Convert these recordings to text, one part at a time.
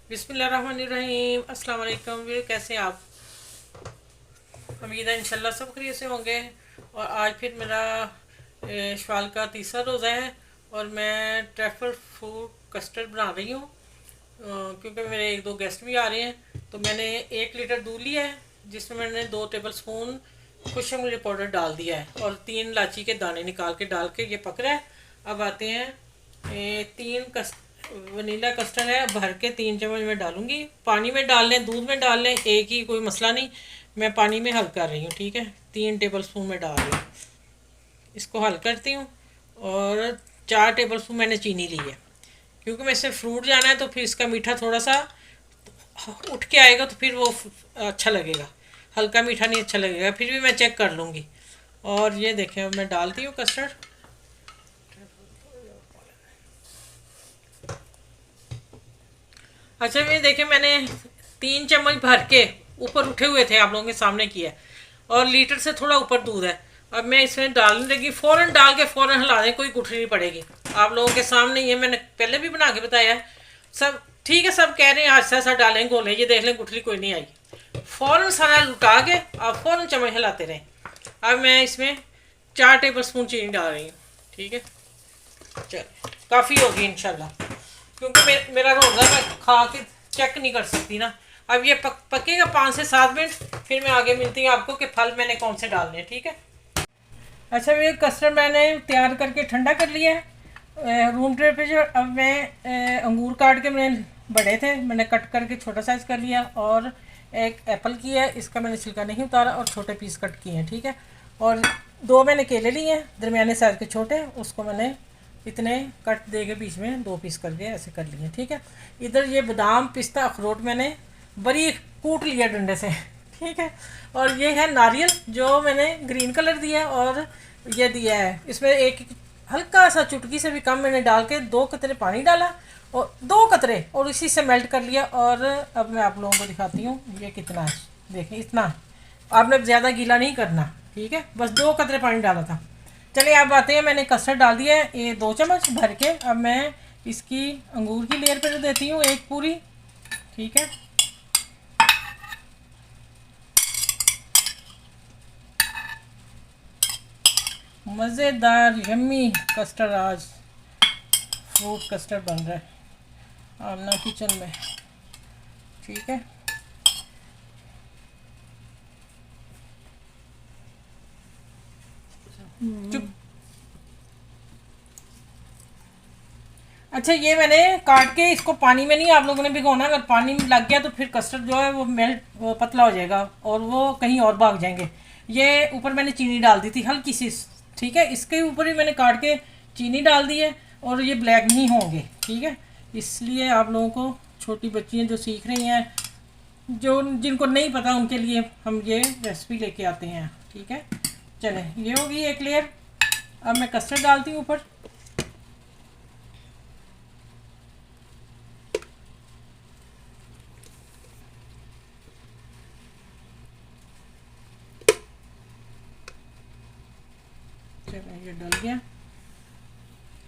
बिस्मिल्लाहिर्रहमानिर्रहीम। अस्सलाम वालेकुम। वीर, कैसे हैं आप? उम्मीद है इंशाल्लाह सब खैरियत से होंगे। और आज फिर मेरा शवाल का तीसरा रोज़ा है और मैं ट्रैफल फ्रूट कस्टर्ड बना रही हूँ, क्योंकि मेरे एक दो गेस्ट भी आ रहे हैं। तो मैंने 1 लीटर दूध लिया है, जिसमें मैंने 2 टेबल स्पून खुशक मिर्च पाउडर डाल दिया है और 3 इलायची के दाने निकाल के डाल के ये पक रहा है। अब आते हैं, 3 वनीला कस्टर्ड है, भर के 3 चम्मच में डालूंगी। पानी में डाल लें, दूध में डाल लें, एक ही, कोई मसला नहीं। मैं पानी में हल कर रही हूँ, ठीक है। 3 टेबल स्पून में डाल रही हूँ, इसको हल करती हूँ। और 4 टेबल स्पून मैंने चीनी ली है, क्योंकि मैं इससे फ्रूट जाना है तो फिर इसका मीठा थोड़ा सा उठ के आएगा, तो फिर वो अच्छा लगेगा। हल्का मीठा नहीं अच्छा लगेगा, फिर भी मैं चेक कर लूँगी। और ये देखें, अब मैं डालती हूँ कस्टर्ड। अच्छा, ये देखें, मैंने 3 चम्मच भर के ऊपर उठे हुए थे, आप लोगों के सामने किया है। और लीटर से थोड़ा ऊपर दूध है। अब मैं इसमें डालने लगी, फ़ौरन डाल के फ़ौरन हिला दें, कोई गुठली नहीं पड़ेगी। आप लोगों के सामने ये मैंने पहले भी बना के बताया है। सब ठीक है, सब कह रहे हैं आहिस्ता आहिस्ता डालें, घोलें, ये देख लें गुठली कोई नहीं आई। फ़ौरन सारा लुटा के आप फ़ौरन चम्मच हिलाते रहें। अब मैं इसमें 4 टेबल स्पून चीनी डाल रही हूँ, ठीक है। चल, काफ़ी होगी इंशाल्लाह, क्योंकि मेरा रोज़ा मैं खा के चेक नहीं कर सकती ना। अब ये पकेगा 5 से 7 मिनट, फिर मैं आगे मिलती हूँ आपको कि फल मैंने कौन से डालने हैं, ठीक है। अच्छा, ये कस्टर्ड मैंने तैयार करके ठंडा कर लिया है रूम टेम्परेचर। अब मैं अंगूर काट के, मैंने बड़े थे, मैंने कट करके छोटा साइज़ कर लिया। और एक एप्पल की है, इसका मैंने छिलका नहीं उतारा और छोटे पीस कट किए हैं, ठीक है। और 2 मैंने केले लिए हैं, दरमियाने साइज़ के छोटे, उसको मैंने इतने कट दे के बीच में 2 पीस करके ऐसे कर लिए, ठीक है। इधर ये बादाम पिस्ता अखरोट मैंने बारीक कूट लिया डंडे से, ठीक है। और ये है नारियल, जो मैंने ग्रीन कलर दिया है। और ये दिया है, इसमें एक हल्का सा चुटकी से भी कम मैंने डाल के 2 कतरे पानी डाला, और 2 कतरे, और इसी से मेल्ट कर लिया। और अब मैं आप लोगों को दिखाती हूँ ये कितना है। देखिए, इतना आपने ज़्यादा गीला नहीं करना, ठीक है, बस 2 कतरे पानी डाला था। चलिए, आप आते हैं, मैंने कस्टर्ड डाल दिया है ये 2 चम्मच भर के। अब मैं इसकी अंगूर की लेयर पर देती हूँ एक पूरी, ठीक है। मज़ेदार यम्मी कस्टर्ड, आज फ्रूट कस्टर्ड बन रहा है आमना किचन में, ठीक है। चुप। अच्छा, ये मैंने काट के, इसको पानी में नहीं आप लोगों ने भिगोना। अगर पानी में लग गया तो फिर कस्टर्ड जो है वो मेल्ट, पतला हो जाएगा और वो कहीं और भाग जाएंगे। ये ऊपर मैंने चीनी डाल दी थी हल्की सी, ठीक है। इसके ऊपर ही मैंने काट के चीनी डाल दी है, और ये ब्लैक नहीं होंगे, ठीक है। इसलिए आप लोगों को, छोटी बच्चियाँ जो सीख रही हैं, जो जिनको नहीं पता, उनके लिए हम ये रेसिपी लेके आते हैं, ठीक है। चलें, ये होगी एक लेयर। अब मैं कस्टर्ड डालती हूँ ऊपर। चलें, ये डल गया।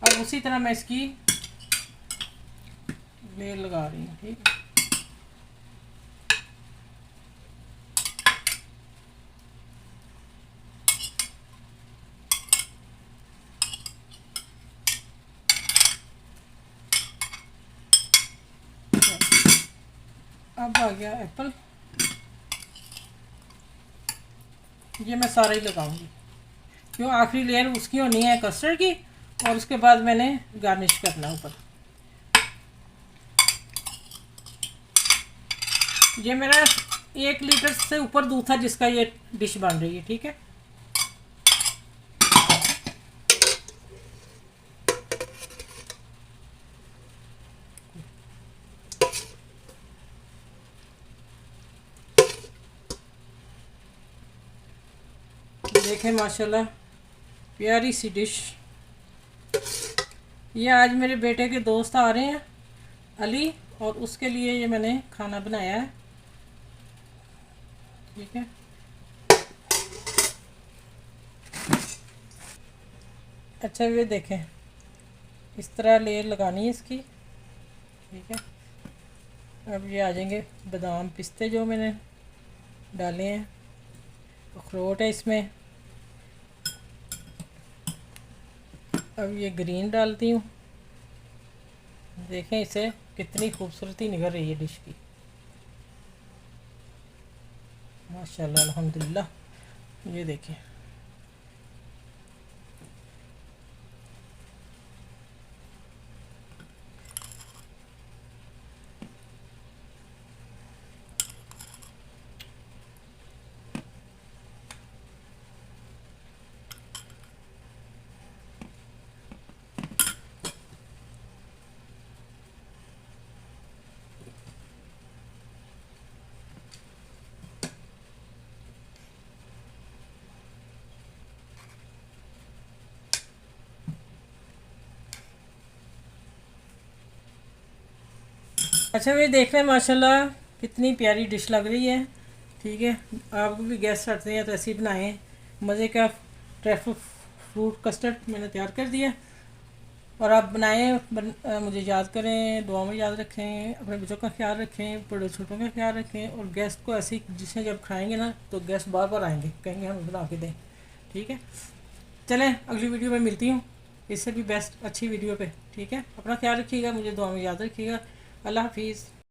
अब उसी तरह मैं इसकी लेयर लगा रही हूँ, ठीक है। अब आ गया एप्पल, ये मैं सारा ही लगाऊंगी, क्यों आखिरी लेयर उसकी होनी है कस्टर्ड की, और उसके बाद मैंने गार्निश करना ऊपर। ये मेरा 1 लीटर से ऊपर दूध था जिसका ये डिश बन रही है, ठीक है। देखें, माशाल्लाह प्यारी सी डिश। ये आज मेरे बेटे के दोस्त आ रहे हैं, अली, और उसके लिए ये मैंने खाना बनाया है, ठीक है। अच्छा, ये देखें, इस तरह लेयर लगानी है इसकी, ठीक है। अब ये आ जाएंगे बादाम पिस्ते जो मैंने डाले हैं, अखरोट है इसमें। अब ये ग्रीन डालती हूँ। देखें इसे कितनी खूबसूरती निकल रही है डिश की, माशाल्लाह अल्हम्दुलिल्लाह। ये देखें, अच्छा ये देख रहे हैं माशाल्लाह कितनी प्यारी डिश लग रही है। ठीक है, आप भी गेस्ट आते हैं तो ऐसे ही बनाएं। मज़े का ट्रैफल फ्रूट कस्टर्ड मैंने तैयार कर दिया, और आप बनाएं। मुझे याद करें, दुआ में याद रखें, अपने बच्चों का ख्याल रखें, बड़े छोटों का ख्याल रखें, और गेस्ट को ऐसी डिशें जब खाएंगे ना तो गेस्ट बार बार आएंगे, कहेंगे हम बना के दें। ठीक है, चलें अगली वीडियो में मिलती हूँ इससे भी बेस्ट अच्छी वीडियो पे। ठीक है, अपना ख्याल रखिएगा, मुझे दुआ में याद रखिएगा। अल्लाह हाफिज़।